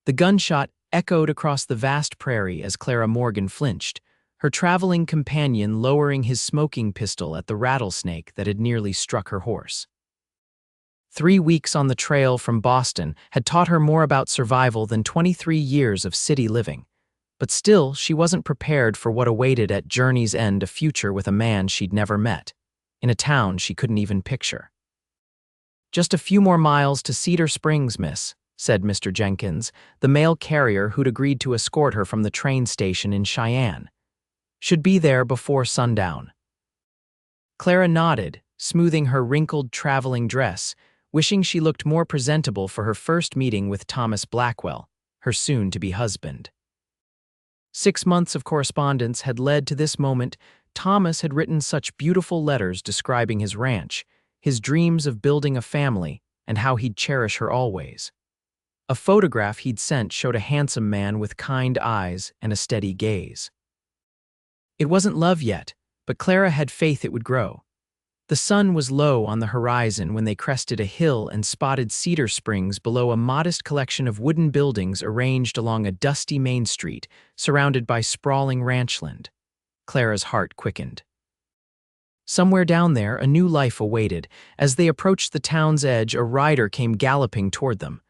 The gunshot echoed across the vast prairie as Clara Morgan flinched, her traveling companion lowering his smoking pistol at the rattlesnake that had nearly struck her horse. 3 weeks on the trail from Boston had taught her more about survival than 23 years of city living. But still, she wasn't prepared for what awaited at journey's end, a future with a man she'd never met, in a town she couldn't even picture. "Just a few more miles to Cedar Springs, miss," said Mr. Jenkins, the mail carrier who'd agreed to escort her from the train station in Cheyenne. "Should be there before sundown." Clara nodded, smoothing her wrinkled traveling dress, wishing she looked more presentable for her first meeting with Thomas Blackwell, her soon-to-be husband. 6 months of correspondence had led to this moment. Thomas had written such beautiful letters describing his ranch, his dreams of building a family, and how he'd cherish her always. A photograph he'd sent showed a handsome man with kind eyes and a steady gaze. It wasn't love yet, but Clara had faith it would grow. The sun was low on the horizon when they crested a hill and spotted Cedar Springs below a modest collection of wooden buildings arranged along a dusty main street, surrounded by sprawling ranchland. Clara's heart quickened. Somewhere down there, a new life awaited. As they approached the town's edge, a rider came galloping toward them.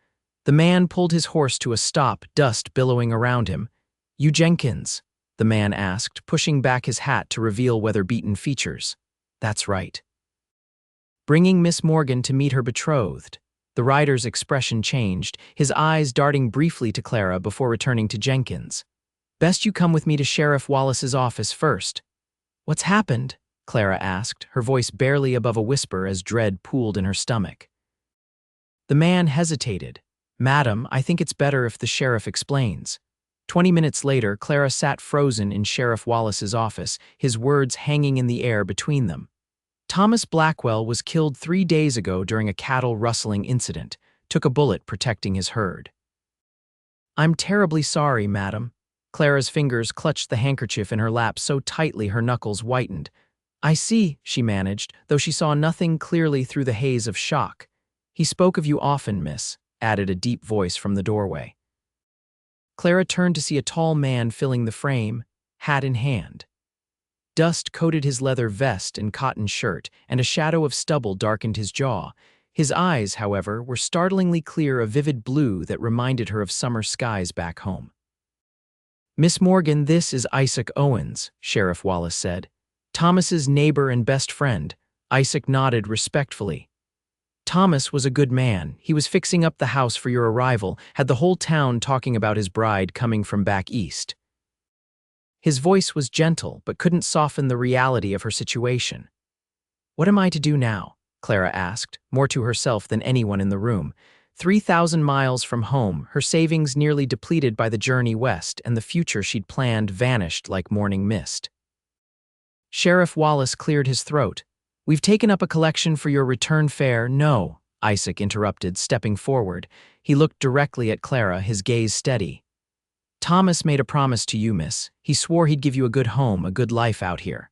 The man pulled his horse to a stop, dust billowing around him. "You Jenkins?" the man asked, pushing back his hat to reveal weather-beaten features. "That's right." "Bringing Miss Morgan to meet her betrothed." The rider's expression changed, his eyes darting briefly to Clara before returning to Jenkins. "Best you come with me to Sheriff Wallace's office first." "What's happened?" Clara asked, her voice barely above a whisper as dread pooled in her stomach. The man hesitated. "Madam, I think it's better if the sheriff explains." 20 minutes later, Clara sat frozen in Sheriff Wallace's office, his words hanging in the air between them. Thomas Blackwell was killed 3 days ago during a cattle rustling incident, took a bullet protecting his herd. "I'm terribly sorry, madam." Clara's fingers clutched the handkerchief in her lap so tightly her knuckles whitened. "I see," she managed, though she saw nothing clearly through the haze of shock. "He spoke of you often, miss," added a deep voice from the doorway. Clara turned to see a tall man filling the frame, hat in hand. Dust coated his leather vest and cotton shirt, and a shadow of stubble darkened his jaw. His eyes, however, were startlingly clear, a vivid blue that reminded her of summer skies back home. "Miss Morgan, this is Isaac Owens," Sheriff Wallace said. "Thomas's neighbor and best friend." Isaac nodded respectfully. "Thomas was a good man. He was fixing up the house for your arrival, had the whole town talking about his bride coming from back east." His voice was gentle, but couldn't soften the reality of her situation. "What am I to do now?" Clara asked, more to herself than anyone in the room. 3,000 miles from home, her savings nearly depleted by the journey west, and the future she'd planned vanished like morning mist. Sheriff Wallace cleared his throat. "We've taken up a collection for your return fare." "No," Isaac interrupted, stepping forward. He looked directly at Clara, his gaze steady. "Thomas made a promise to you, miss. He swore he'd give you a good home, a good life out here."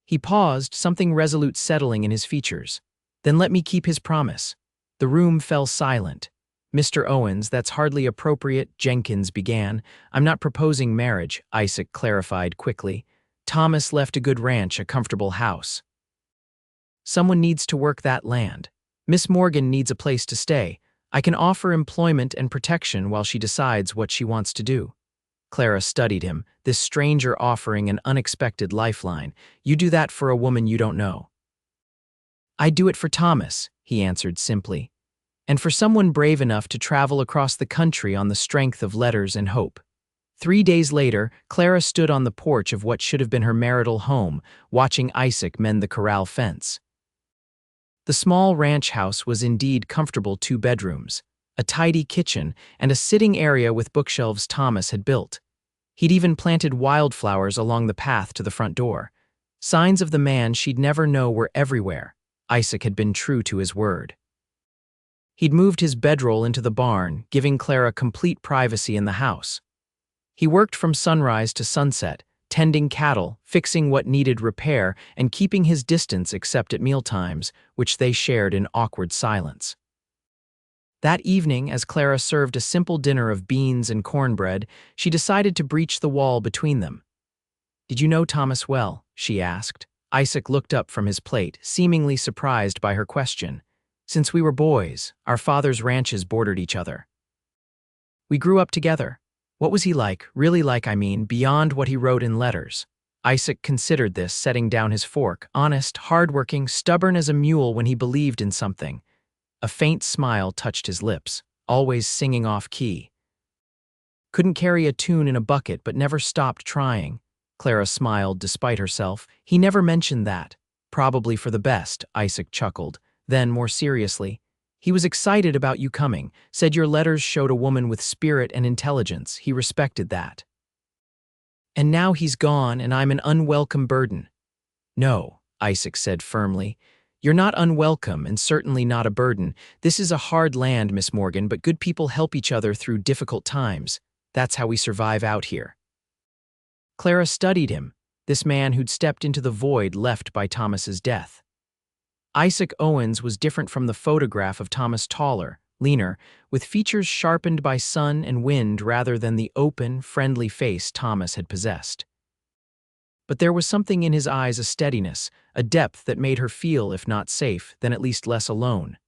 He paused, something resolute settling in his features. "Then let me keep his promise." The room fell silent. "Mr. Owens, that's hardly appropriate," Jenkins began. "I'm not proposing marriage," Isaac clarified quickly. "Thomas left a good ranch, a comfortable house. Someone needs to work that land. Miss Morgan needs a place to stay. I can offer employment and protection while she decides what she wants to do." Clara studied him, this stranger offering an unexpected lifeline. "You do that for a woman you don't know." "I'd do it for Thomas," he answered simply. "And for someone brave enough to travel across the country on the strength of letters and hope." 3 days later, Clara stood on the porch of what should have been her marital home, watching Isaac mend the corral fence. The small ranch house was indeed comfortable, 2 bedrooms, a tidy kitchen, and a sitting area with bookshelves Thomas had built. He'd even planted wildflowers along the path to the front door. Signs of the man she'd never know were everywhere. Isaac had been true to his word. He'd moved his bedroll into the barn, giving Clara complete privacy in the house. He worked from sunrise to sunset, tending cattle, fixing what needed repair, and keeping his distance except at mealtimes, which they shared in awkward silence. That evening, as Clara served a simple dinner of beans and cornbread, she decided to breach the wall between them. "Did you know Thomas well?" she asked. Isaac looked up from his plate, seemingly surprised by her question. "Since we were boys, our father's ranches bordered each other. We grew up together. What was he like, really like, I mean, beyond what he wrote in letters?" Isaac considered this, setting down his fork. "Honest, hardworking, stubborn as a mule when he believed in something." A faint smile touched his lips, always singing off key. "Couldn't carry a tune in a bucket but never stopped trying." Clara smiled despite herself. "He never mentioned that." "Probably for the best," Isaac chuckled. Then, more seriously, "He was excited about you coming, said your letters showed a woman with spirit and intelligence. He respected that. And now he's gone and I'm an unwelcome burden." "No," Isaac said firmly. "You're not unwelcome and certainly not a burden. This is a hard land, Miss Morgan, but good people help each other through difficult times. That's how we survive out here." Clara studied him, this man who'd stepped into the void left by Thomas's death. Isaac Owens was different from the photograph of Thomas, taller, leaner, with features sharpened by sun and wind rather than the open, friendly face Thomas had possessed. But there was something in his eyes, a steadiness, a depth that made her feel, if not safe, then at least less alone.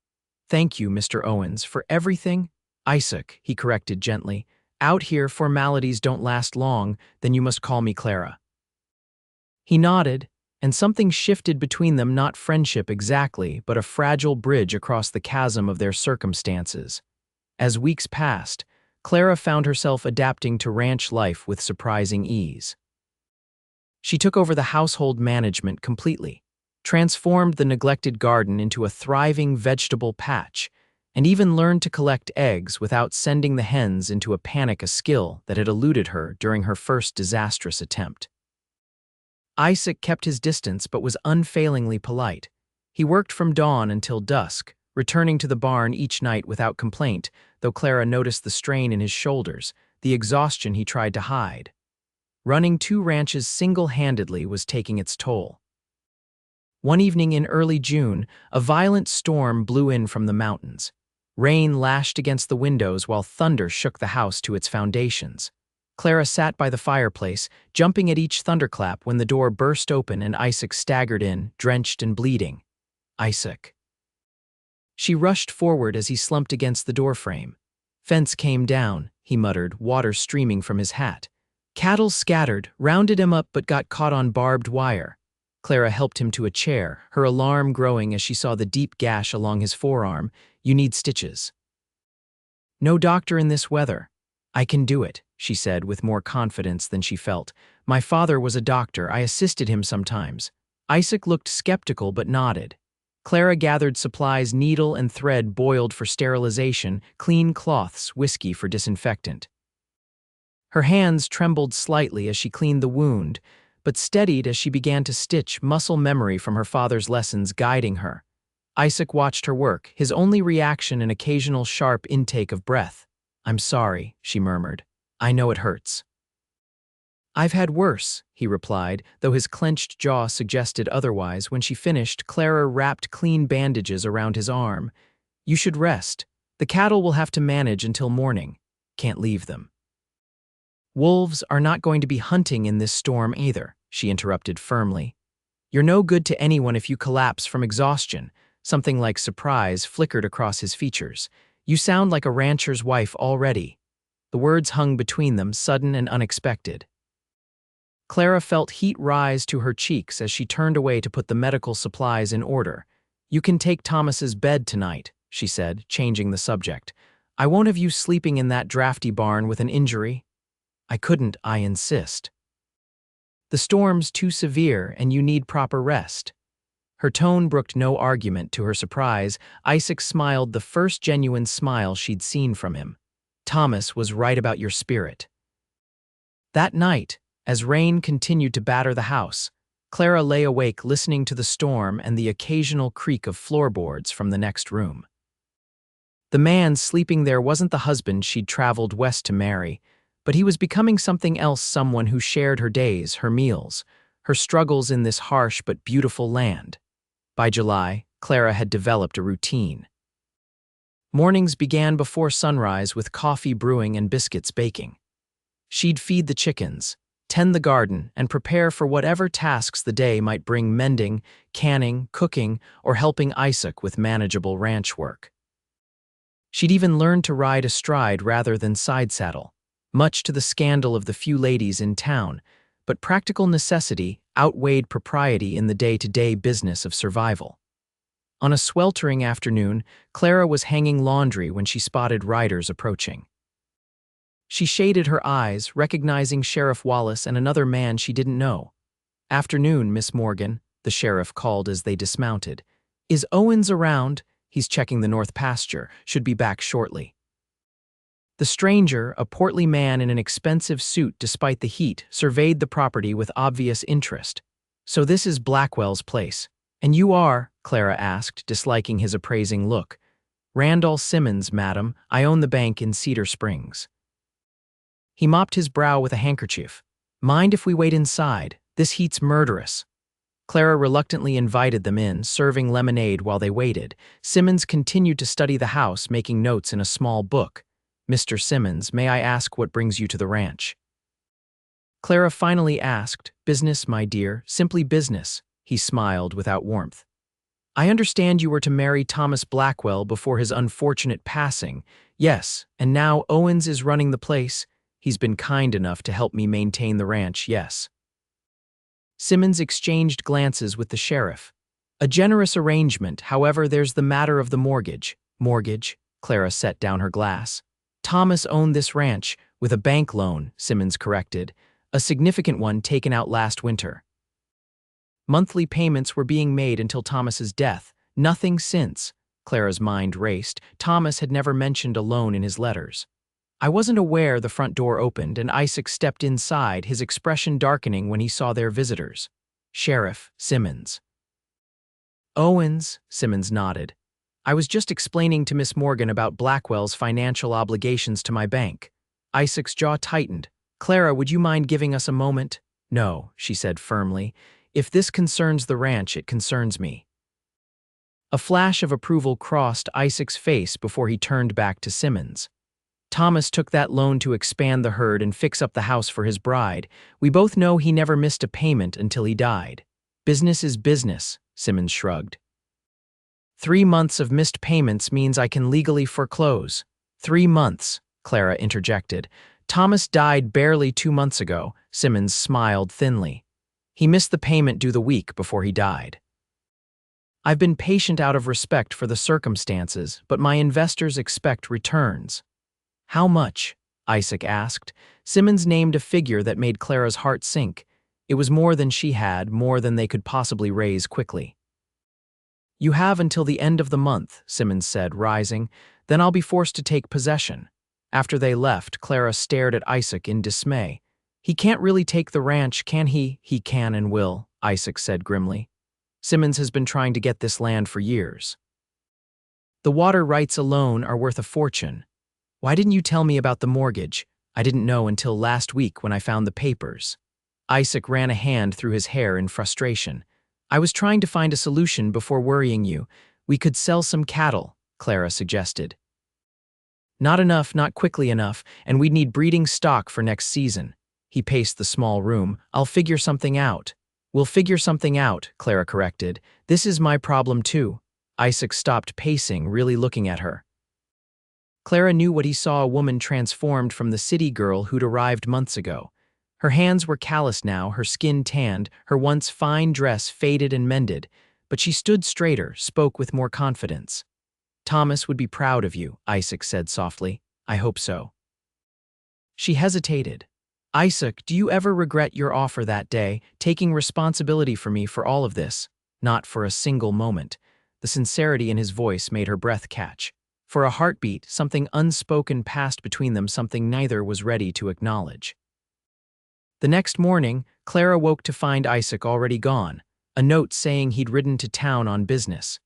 "Thank you, Mr. Owens, for everything." "Isaac," he corrected gently. "Out here, formalities don't last long, then you must call me Clara." He nodded, and something shifted between them, not friendship exactly, but a fragile bridge across the chasm of their circumstances. As weeks passed, Clara found herself adapting to ranch life with surprising ease. She took over the household management completely, transformed the neglected garden into a thriving vegetable patch, and even learned to collect eggs without sending the hens into a panic, a skill that had eluded her during her first disastrous attempt. Isaac kept his distance but was unfailingly polite. He worked from dawn until dusk, returning to the barn each night without complaint, though Clara noticed the strain in his shoulders, the exhaustion he tried to hide. Running 2 ranches single-handedly was taking its toll. One evening in early June, a violent storm blew in from the mountains. Rain lashed against the windows while thunder shook the house to its foundations. Clara sat by the fireplace, jumping at each thunderclap when the door burst open and Isaac staggered in, drenched and bleeding. "Isaac." She rushed forward as he slumped against the doorframe. "Fence came down," he muttered, water streaming from his hat. "Cattle scattered, rounded him up but got caught on barbed wire." Clara helped him to a chair, her alarm growing as she saw the deep gash along his forearm. "You need stitches." "No doctor in this weather." "I can do it," she said with more confidence than she felt. "My father was a doctor. I assisted him sometimes." Isaac looked skeptical but nodded. Clara gathered supplies, needle and thread boiled for sterilization, clean cloths, whiskey for disinfectant. Her hands trembled slightly as she cleaned the wound, but steadied as she began to stitch, muscle memory from her father's lessons guiding her. Isaac watched her work, his only reaction an occasional sharp intake of breath. "I'm sorry," she murmured. "I know it hurts." "I've had worse," he replied, though his clenched jaw suggested otherwise. When she finished, Clara wrapped clean bandages around his arm. "You should rest. The cattle will have to manage until morning. Can't leave them." "Wolves are not going to be hunting in this storm either," she interrupted firmly. "You're no good to anyone if you collapse from exhaustion." Something like surprise flickered across his features. "You sound like a rancher's wife already." The words hung between them, sudden and unexpected. Clara felt heat rise to her cheeks as she turned away to put the medical supplies in order. "You can take Thomas's bed tonight," she said, changing the subject. "I won't have you sleeping in that drafty barn with an injury." "I couldn't, I insist." "The storm's too severe and you need proper rest." Her tone brooked no argument. To her surprise, Isaac smiled, the first genuine smile she'd seen from him. "Thomas was right about your spirit." That night, as rain continued to batter the house, Clara lay awake listening to the storm and the occasional creak of floorboards from the next room. The man sleeping there wasn't the husband she'd traveled west to marry, but he was becoming something else, someone who shared her days, her meals, her struggles in this harsh but beautiful land. By July, Clara had developed a routine. Mornings began before sunrise with coffee brewing and biscuits baking. She'd feed the chickens, tend the garden, and prepare for whatever tasks the day might bring: mending, canning, cooking, or helping Isaac with manageable ranch work. She'd even learned to ride astride rather than side saddle, much to the scandal of the few ladies in town, but practical necessity outweighed propriety in the day-to-day business of survival. On a sweltering afternoon, Clara was hanging laundry when she spotted riders approaching. She shaded her eyes, recognizing Sheriff Wallace and another man she didn't know. "Afternoon, Miss Morgan," the sheriff called as they dismounted. "Is Owens around? He's checking the north pasture. Should be back shortly." The stranger, a portly man in an expensive suit despite the heat, surveyed the property with obvious interest. "So this is Blackwell's place. And you are?" Clara asked, disliking his appraising look. "Randall Simmons, madam. I own the bank in Cedar Springs." He mopped his brow with a handkerchief. "Mind if we wait inside? This heat's murderous." Clara reluctantly invited them in, serving lemonade while they waited. Simmons continued to study the house, making notes in a small book. "Mr. Simmons, may I ask what brings you to the ranch?" Clara finally asked. "Business, my dear, simply business." He smiled without warmth. "I understand you were to marry Thomas Blackwell before his unfortunate passing." "Yes, and now Owens is running the place. He's been kind enough to help me maintain the ranch, yes." Simmons exchanged glances with the sheriff. "A generous arrangement, however, there's the matter of the mortgage." "Mortgage?" Clara set down her glass. "Thomas owned this ranch, with a bank loan," Simmons corrected, "a significant one taken out last winter. Monthly payments were being made until Thomas's death, nothing since." Clara's mind raced. Thomas had never mentioned a loan in his letters. "I wasn't aware." The front door opened, and Isaac stepped inside, his expression darkening when he saw their visitors. "Sheriff Simmons." "Owens," Simmons nodded. "I was just explaining to Miss Morgan about Blackwell's financial obligations to my bank." Isaac's jaw tightened. "Clara, would you mind giving us a moment?" "No," she said firmly. "If this concerns the ranch, it concerns me." A flash of approval crossed Isaac's face before he turned back to Simmons. "Thomas took that loan to expand the herd and fix up the house for his bride. We both know he never missed a payment until he died. Business is business," Simmons shrugged. 3 months of missed payments means I can legally foreclose." 3 months, Clara interjected. "Thomas died barely 2 months ago," Simmons smiled thinly. "He missed the payment due the week before he died. I've been patient out of respect for the circumstances, but my investors expect returns." "How much?" Isaac asked. Simmons named a figure that made Clara's heart sink. It was more than she had, more than they could possibly raise quickly. "You have until the end of the month," Simmons said, rising. "Then I'll be forced to take possession." After they left, Clara stared at Isaac in dismay. "He can't really take the ranch, can he?" "He can and will," Isaac said grimly. "Simmons has been trying to get this land for years. The water rights alone are worth a fortune. Why didn't you tell me about the mortgage?" "I didn't know until last week when I found the papers." Isaac ran a hand through his hair in frustration. "I was trying to find a solution before worrying you. We could sell some cattle," Clara suggested. "Not enough, not quickly enough, and we'd need breeding stock for next season." He paced the small room. "I'll figure something out." "We'll figure something out," Clara corrected. "This is my problem too." Isaac stopped pacing, really looking at her. Clara knew what he saw: a woman transformed from the city girl who'd arrived months ago. Her hands were calloused now, her skin tanned, her once fine dress faded and mended, but she stood straighter, spoke with more confidence. "Thomas would be proud of you," Isaac said softly. "I hope so." She hesitated. "Isaac, do you ever regret your offer that day, taking responsibility for me for all of this?" "Not for a single moment." The sincerity in his voice made her breath catch. For a heartbeat, something unspoken passed between them, something neither was ready to acknowledge. The next morning, Clara woke to find Isaac already gone, a note saying he'd ridden to town on business.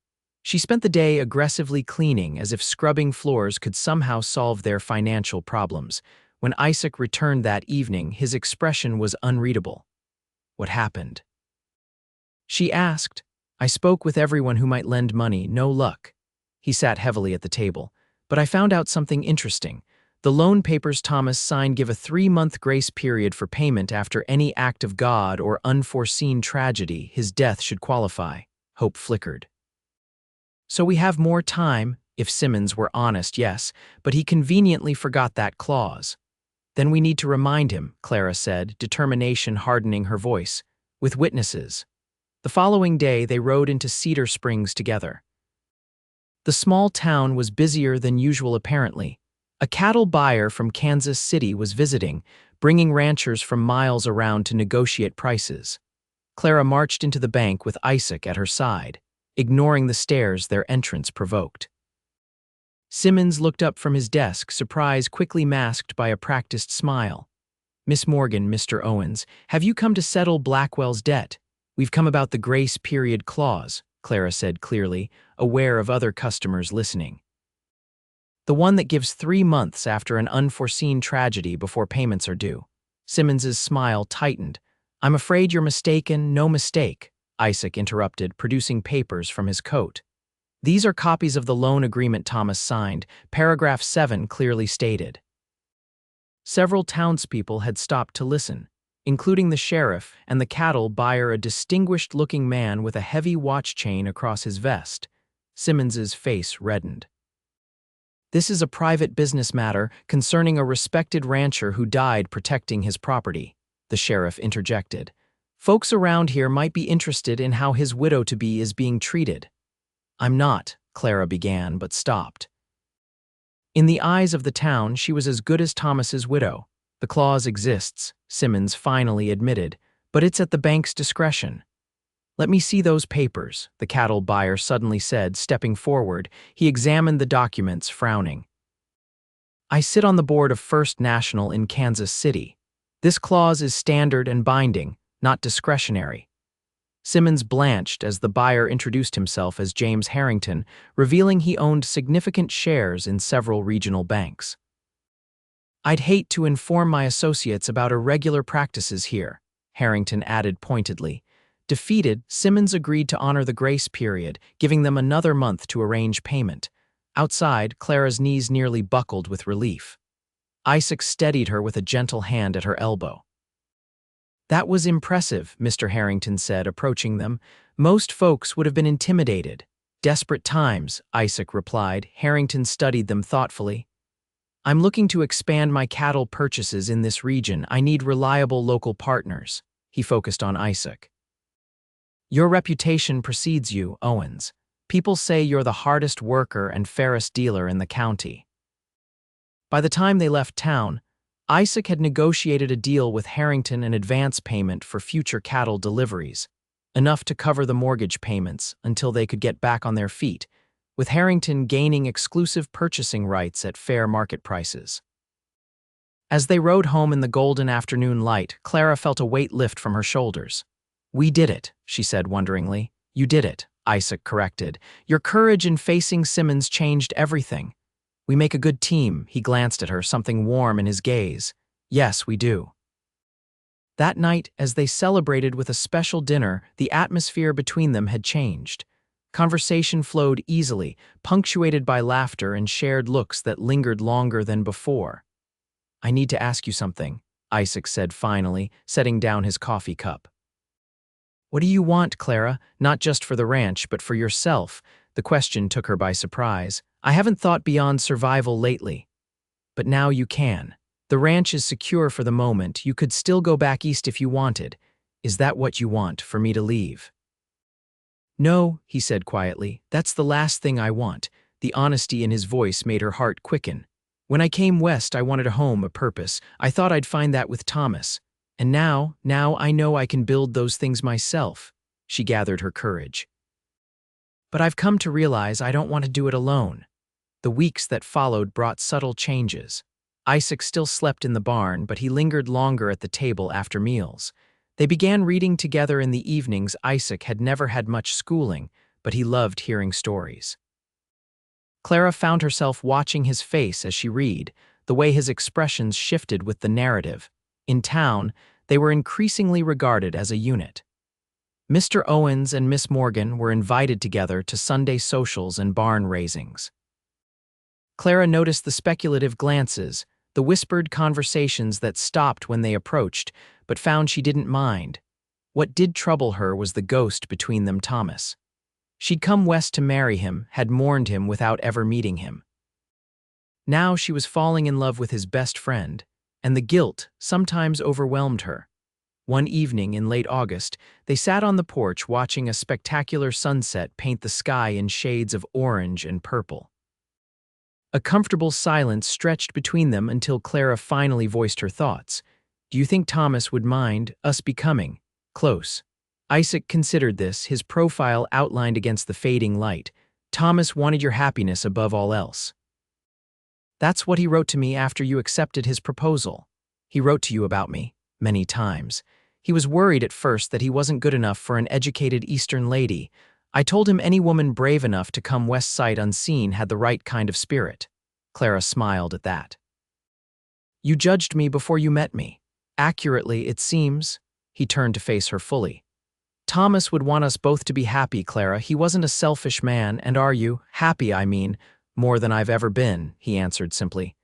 She spent the day aggressively cleaning, as if scrubbing floors could somehow solve their financial problems. When Isaac returned that evening, his expression was unreadable. "What happened?" she asked. "I spoke with everyone who might lend money, no luck." He sat heavily at the table. But I found out something interesting. The loan papers Thomas signed give a 3-month grace period for payment after any act of God or unforeseen tragedy his death should qualify. Hope flickered. So we have more time, if Simmons were honest, yes, but he conveniently forgot that clause. Then we need to remind him, Clara said, determination hardening her voice, with witnesses. The following day they rode into Cedar Springs together. The small town was busier than usual apparently. A cattle buyer from Kansas City was visiting, bringing ranchers from miles around to negotiate prices. Clara marched into the bank with Isaac at her side, ignoring the stares their entrance provoked. Simmons looked up from his desk, surprise quickly masked by a practiced smile. "Miss Morgan, Mr. Owens, have you come to settle Blackwell's debt? We've come about the grace period clause," Clara said clearly, aware of other customers listening. "The one that gives 3 months after an unforeseen tragedy before payments are due." Simmons's smile tightened. "I'm afraid you're mistaken, no mistake," Isaac interrupted, producing papers from his coat. "These are copies of the loan agreement Thomas signed, paragraph 7 clearly stated." Several townspeople had stopped to listen, including the sheriff and the cattle buyer, a distinguished-looking man with a heavy watch chain across his vest. Simmons's face reddened. "This is a private business matter concerning a respected rancher who died protecting his property," the sheriff interjected. "Folks around here might be interested in how his widow-to-be is being treated." "I'm not," Clara began, but stopped. In the eyes of the town, she was as good as Thomas's widow. "The clause exists," Simmons finally admitted, "but it's at the bank's discretion." "Let me see those papers," the cattle buyer suddenly said, stepping forward. He examined the documents, frowning. "I sit on the board of First National in Kansas City. This clause is standard and binding, not discretionary." Simmons blanched as the buyer introduced himself as James Harrington, revealing he owned significant shares in several regional banks. "I'd hate to inform my associates about irregular practices here," Harrington added pointedly. Defeated, Simmons agreed to honor the grace period, giving them another month to arrange payment. Outside, Clara's knees nearly buckled with relief. Isaac steadied her with a gentle hand at her elbow. "That was impressive," Mr. Harrington said, approaching them. "Most folks would have been intimidated." "Desperate times," Isaac replied. Harrington studied them thoughtfully. "I'm looking to expand my cattle purchases in this region. I need reliable local partners." He focused on Isaac. "Your reputation precedes you, Owens. People say you're the hardest worker and fairest dealer in the county." By the time they left town, Isaac had negotiated a deal with Harrington, an advance payment for future cattle deliveries, enough to cover the mortgage payments until they could get back on their feet, with Harrington gaining exclusive purchasing rights at fair market prices. As they rode home in the golden afternoon light, Clara felt a weight lift from her shoulders. "We did it," she said wonderingly. "You did it," Isaac corrected. "Your courage in facing Simmons changed everything." "We make a good team," he glanced at her, something warm in his gaze. "Yes, we do." That night, as they celebrated with a special dinner, the atmosphere between them had changed. Conversation flowed easily, punctuated by laughter and shared looks that lingered longer than before. "I need to ask you something," Isaac said finally, setting down his coffee cup. "What do you want, Clara? Not just for the ranch, but for yourself?" The question took her by surprise. "I haven't thought beyond survival lately." "But now you can. The ranch is secure for the moment. You could still go back east if you wanted. Is that what you want, for me to leave?" "No," he said quietly. "That's the last thing I want." The honesty in his voice made her heart quicken. "When I came west, I wanted a home, a purpose. I thought I'd find that with Thomas. And now I know I can build those things myself." She gathered her courage. "But I've come to realize I don't want to do it alone." The weeks that followed brought subtle changes. Isaac still slept in the barn, but he lingered longer at the table after meals. They began reading together in the evenings. Isaac had never had much schooling, but he loved hearing stories. Clara found herself watching his face as she read, the way his expressions shifted with the narrative. In town, they were increasingly regarded as a unit. Mr. Owens and Miss Morgan were invited together to Sunday socials and barn raisings. Clara noticed the speculative glances, the whispered conversations that stopped when they approached, but found she didn't mind. What did trouble her was the ghost between them, Thomas. She'd come west to marry him, had mourned him without ever meeting him. Now she was falling in love with his best friend, and the guilt sometimes overwhelmed her. One evening in late August, they sat on the porch watching a spectacular sunset paint the sky in shades of orange and purple. A comfortable silence stretched between them until Clara finally voiced her thoughts. "Do you think Thomas would mind us becoming close?" Isaac considered this, his profile outlined against the fading light. "Thomas wanted your happiness above all else. That's what he wrote to me after you accepted his proposal. He wrote to you about me, many times. He was worried at first that he wasn't good enough for an educated Eastern lady. I told him any woman brave enough to come west sight unseen had the right kind of spirit." Clara smiled at that. "You judged me before you met me. Accurately, it seems." He turned to face her fully. "Thomas would want us both to be happy, Clara. He wasn't a selfish man, and are you? Happy, I mean. More than I've ever been," he answered simply.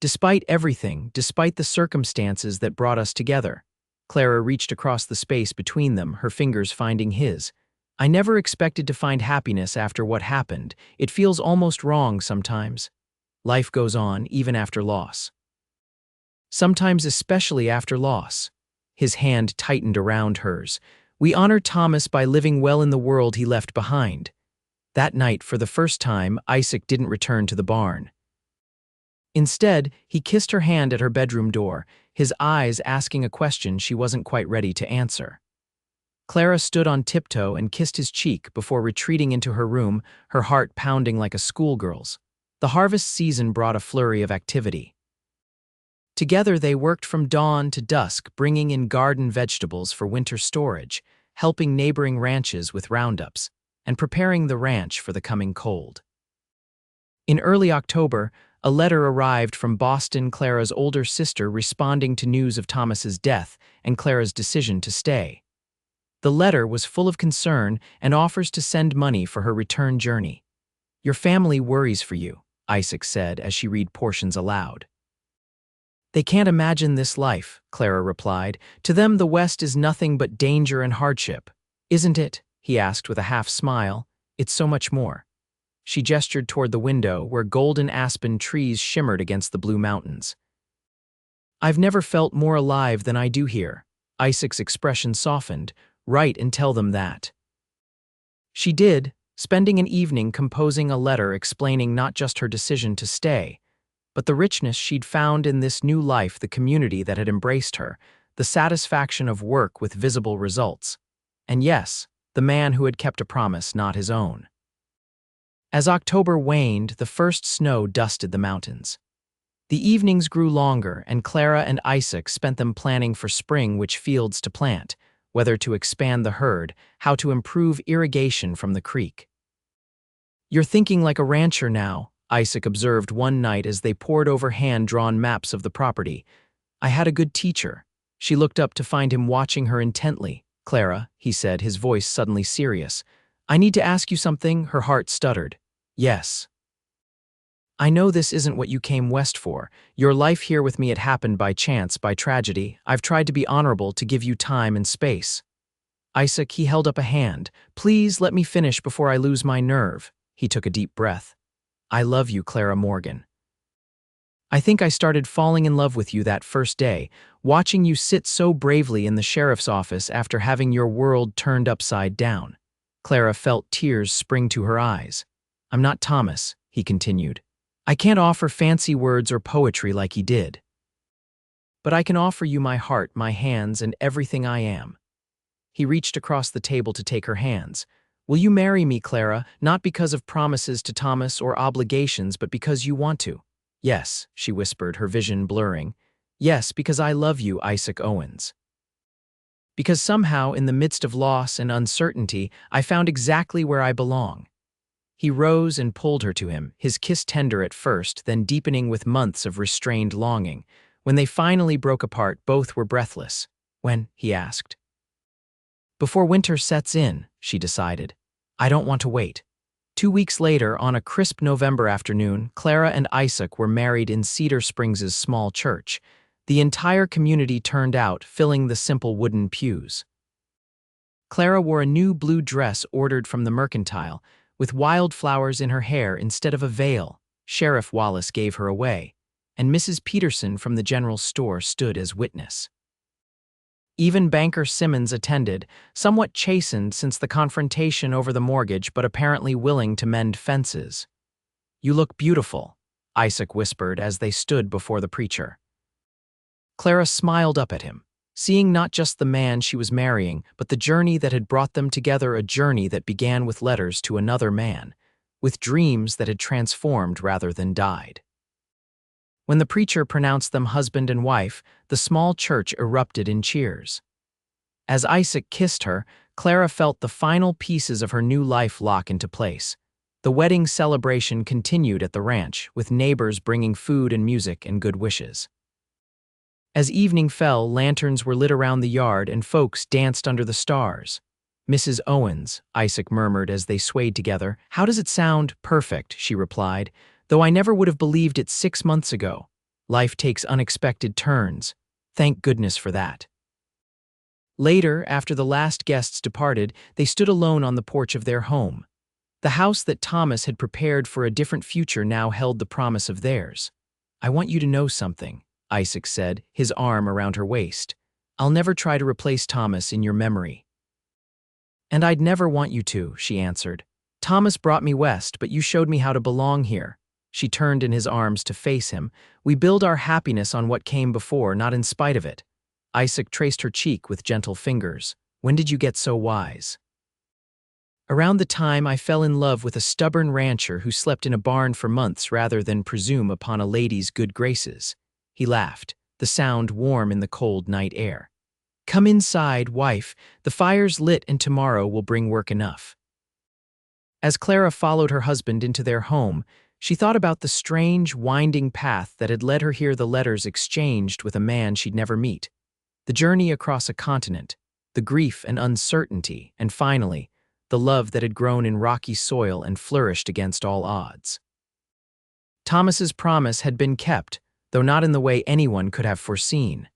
"Despite everything, despite the circumstances that brought us together." Clara reached across the space between them, her fingers finding his. "I never expected to find happiness after what happened. It feels almost wrong sometimes. Life goes on, even after loss. Sometimes especially after loss." His hand tightened around hers. "We honor Thomas by living well in the world he left behind." That night, for the first time, Isaac didn't return to the barn. Instead, he kissed her hand at her bedroom door, his eyes asking a question she wasn't quite ready to answer. Clara stood on tiptoe and kissed his cheek before retreating into her room, her heart pounding like a schoolgirl's. The harvest season brought a flurry of activity. Together they worked from dawn to dusk, bringing in garden vegetables for winter storage, helping neighboring ranches with roundups, and preparing the ranch for the coming cold. In early October, a letter arrived from Boston, Clara's older sister, responding to news of Thomas's death and Clara's decision to stay. The letter was full of concern and offers to send money for her return journey. "Your family worries for you," Isaac said as she read portions aloud. "They can't imagine this life," Clara replied. "To them, the West is nothing but danger and hardship." "Isn't it?" he asked with a half smile. "It's so much more." She gestured toward the window, where golden aspen trees shimmered against the blue mountains. "I've never felt more alive than I do here." Isaac's expression softened. "Write and tell them that." She did, spending an evening composing a letter explaining not just her decision to stay, but the richness she'd found in this new life, the community that had embraced her, the satisfaction of work with visible results. And yes, the man who had kept a promise not his own. As October waned, the first snow dusted the mountains. The evenings grew longer, and Clara and Isaac spent them planning for spring which fields to plant, whether to expand the herd, how to improve irrigation from the creek. "You're thinking like a rancher now," Isaac observed one night as they pored over hand-drawn maps of the property. "I had a good teacher." She looked up to find him watching her intently. "Clara," he said, his voice suddenly serious. "I need to ask you something." Her heart stuttered. "Yes." "I know this isn't what you came west for. Your life here with me, it happened by chance, by tragedy. I've tried to be honorable, to give you time and space." "Isaac," he held up a hand. "Please let me finish before I lose my nerve." He took a deep breath. "I love you, Clara Morgan. I think I started falling in love with you that first day, watching you sit so bravely in the sheriff's office after having your world turned upside down." Clara felt tears spring to her eyes. "I'm not Thomas," he continued. "I can't offer fancy words or poetry like he did. But I can offer you my heart, my hands, and everything I am." He reached across the table to take her hands. "Will you marry me, Clara, not because of promises to Thomas or obligations, but because you want to?" "Yes," she whispered, her vision blurring. "Yes, because I love you, Isaac Owens. Because somehow, in the midst of loss and uncertainty, I found exactly where I belong." He rose and pulled her to him, his kiss tender at first, then deepening with months of restrained longing. When they finally broke apart, both were breathless. "When?" he asked. "Before winter sets in," she decided. "I don't want to wait. 2 weeks later, on a crisp November afternoon, Clara and Isaac were married in Cedar Springs' small church. The entire community turned out, filling the simple wooden pews. Clara wore a new blue dress ordered from the mercantile, with wildflowers in her hair instead of a veil. Sheriff Wallace gave her away, and Mrs. Peterson from the general store stood as witness. Even banker Simmons attended, somewhat chastened since the confrontation over the mortgage but apparently willing to mend fences. "You look beautiful," Isaac whispered as they stood before the preacher. Clara smiled up at him, seeing not just the man she was marrying, but the journey that had brought them together, a journey that began with letters to another man, with dreams that had transformed rather than died. When the preacher pronounced them husband and wife, the small church erupted in cheers. As Isaac kissed her, Clara felt the final pieces of her new life lock into place. The wedding celebration continued at the ranch, with neighbors bringing food and music and good wishes. As evening fell, lanterns were lit around the yard and folks danced under the stars. "Mrs. Owens," Isaac murmured as they swayed together. "How does it sound?" "Perfect," she replied, "though I never would have believed it 6 months ago. Life takes unexpected turns. Thank goodness for that." Later, after the last guests departed, they stood alone on the porch of their home. The house that Thomas had prepared for a different future now held the promise of theirs. "I want you to know something," Isaac said, his arm around her waist. "I'll never try to replace Thomas in your memory." "And I'd never want you to," she answered. "Thomas brought me west, but you showed me how to belong here." She turned in his arms to face him. "We build our happiness on what came before, not in spite of it." Isaac traced her cheek with gentle fingers. "When did you get so wise?" "Around the time I fell in love with a stubborn rancher who slept in a barn for months rather than presume upon a lady's good graces." He laughed, the sound warm in the cold night air. "Come inside, wife. The fire's lit and tomorrow will bring work enough." As Clara followed her husband into their home, she thought about the strange, winding path that had led her here, the letters exchanged with a man she'd never meet, the journey across a continent, the grief and uncertainty, and finally, the love that had grown in rocky soil and flourished against all odds. Thomas's promise had been kept, though not in the way anyone could have foreseen.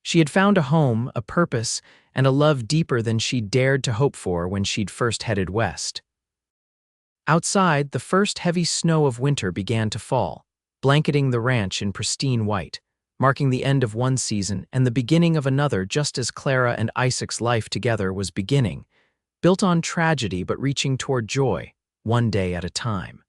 She had found a home, a purpose, and a love deeper than she'd dared to hope for when she'd first headed west. Outside, the first heavy snow of winter began to fall, blanketing the ranch in pristine white, marking the end of one season and the beginning of another, just as Clara and Isaac's life together was beginning, built on tragedy but reaching toward joy, one day at a time.